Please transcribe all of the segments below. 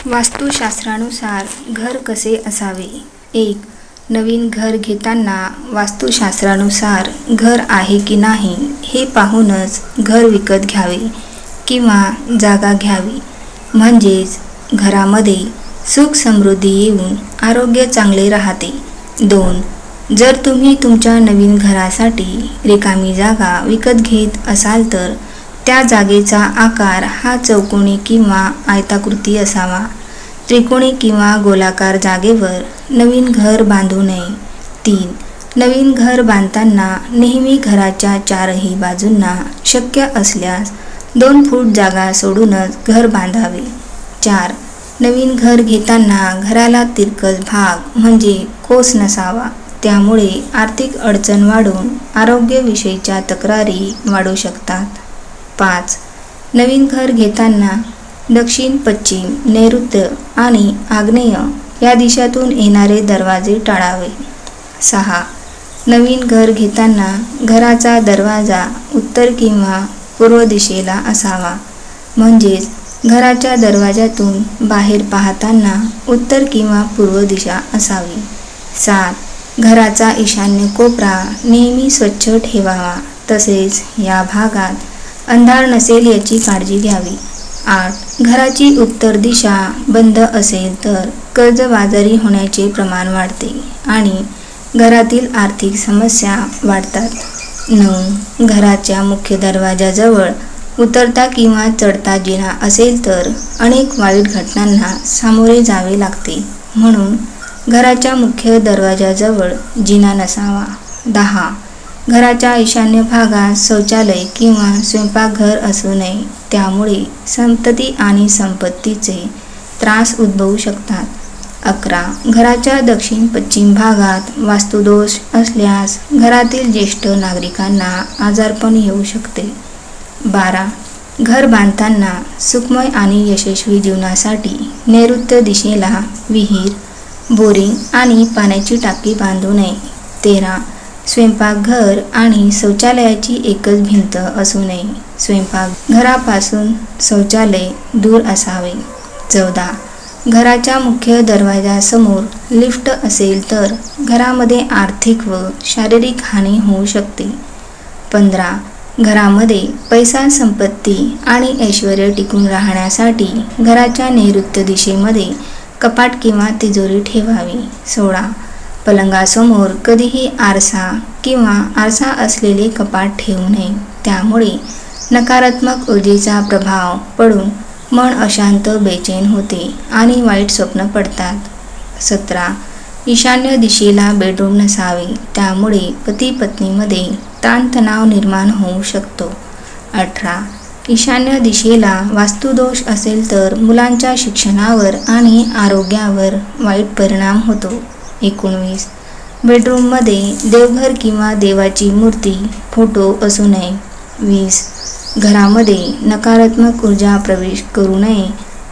वास्तुशास्त्रानुसार घर कसे असावे? 1. नवीन घर घेताना वास्तुशास्त्रानुसार घर आहे की नाही हे पाहूनच घर विकत घ्यावे किंवा जागा घ्यावी, म्हणजेच घरामध्ये सुख समृद्धी येऊन आरोग्य चांगले राहते. 2. जर तुम्ही तुमच्या नवीन घरासाठी रिकामी जागा विकत घेत असाल तर त्या जागेचा आकार हा चौकोनी किंवा आयताकृती असावा. त्रिकोणी किंवा गोलाकार जागेवर नवीन घर बांधू नये. 3. नवीन घर बांधताना नेहमी घराच्या चारही बाजूंना शक्य असल्यास 2 फूट जागा सोडूनच घर बांधावे. 4. नवीन घर घेताना घराला तिरकस भाग म्हणजे कोस नसावा, त्यामुळे आर्थिक अडचण वाढून आरोग्यविषयीच्या तक्रारी वाढू शकतात. 5. नवीन घर घेताना दक्षिण, पश्चिम, नैऋत्य आणि आग्नेय या दिशातून येणारे दरवाजे टाळावे. 6. नवीन घर घेताना घराचा दरवाजा उत्तर किंवा पूर्व दिशेला असावा, म्हणजेच घराच्या दरवाजातून बाहेर पाहताना उत्तर किंवा पूर्व दिशा असावी. 7. घराचा ईशान्य कोपरा नेहमी स्वच्छ ठेवावा, तसेच या भागात अंधार नसेल याची काळजी घ्यावी. 8. घराची उत्तर दिशा बंद असेल तर कर्जबाजारी होण्याचे प्रमाण वाढते आणि घरातील आर्थिक समस्या वाढतात. 9. घराच्या मुख्य दरवाजाजवळ उतरता किंवा चढता जिना असेल तर अनेक वाईट घटनांना सामोरे जावे लागते, म्हणून घराच्या मुख्य दरवाजाजवळ जिना नसावा. 10. घराच्या ईशान्य भागात शौचालय किंवा स्वयंपाकघर असू नये, त्यामुळे संतती आणि संपत्तीचे त्रास उद्भवू शकतात. 11. घराच्या दक्षिण पश्चिम भागात वास्तुदोष असल्यास घरातील ज्येष्ठ नागरिकांना आजारपण येऊ शकते. 12. घर बांधताना सुखमय आणि यशस्वी जीवनासाठी नैऋत्य दिशेला विहीर, बोरिंग आणि पाण्याची टाकी बांधू नये. 13. स्वयंपाकघर आणि शौचालयाची एकच भिंत असू नये. स्वयंपाकघरापासून शौचालय दूर असावे. 14. घराच्या मुख्य दरवाजासमोर लिफ्ट असेल तर घरामध्ये आर्थिक व शारीरिक हानी होऊ शकते. 15. घरामध्ये पैसा, संपत्ती आणि ऐश्वर्य टिकून राहण्यासाठी घराच्या नैऋत्य दिशेमध्ये कपाट किंवा तिजोरी ठेवावी. 16. पलंगासमोर कधीही आरसा किंवा आरसा असलेले कपाट ठेवू नये, त्यामुळे नकारात्मक ऊर्जेचा प्रभाव पडून मन अशांत, बेचैन होते आणि वाईट स्वप्न पडतात. 17. ईशान्य दिशेला बेडरूम नसावे, त्यामुळे पती पत्नीमध्ये ताणतणाव निर्माण होऊ शकतो. 18. ईशान्य दिशेला वास्तुदोष असेल तर मुलांच्या शिक्षणावर आणि आरोग्यावर वाईट परिणाम होतो. 19. बेडरूममध्ये देवघर किंवा देवाची मूर्ती, फोटो असू नये. 20. घरामध्ये नकारात्मक ऊर्जा प्रवेश करू नये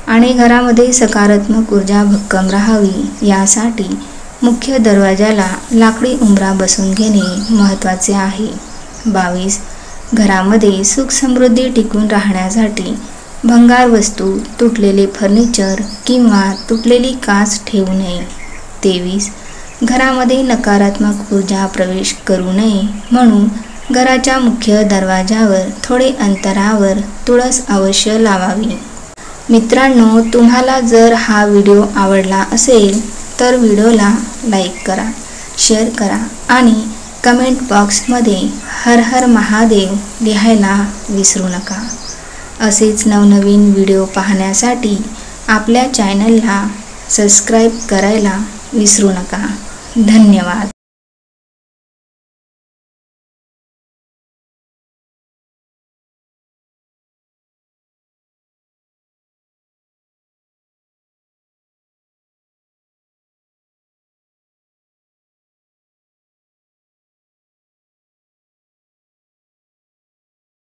आणि घरामध्ये सकारात्मक ऊर्जा भक्कम राहावी, यासाठी मुख्य दरवाजाला लाकडी उंबरा बसवून घेणे महत्त्वाचे आहे. 22. घरामध्ये सुख समृद्धी टिकून राहण्यासाठी भंगार वस्तू, तुटलेले फर्निचर किंवा तुटलेली काच ठेवू नये. 23. घरामध्ये नकारात्मक ऊर्जा प्रवेश करू नये म्हणून घराच्या मुख्य दरवाजावर थोडे अंतरावर तुळस अवश्य लावावी. मित्रांनो, तुम्हाला जर हा व्हिडिओ आवडला असेल तर व्हिडिओला लाईक करा, शेअर करा आणि कमेंट बॉक्समध्ये हर हर महादेव लिहायला विसरू नका. असेच नवनवीन व्हिडिओ पाहण्यासाठी आपल्या चॅनलला सबस्क्राईब करायला विसरू नका. धन्यवाद.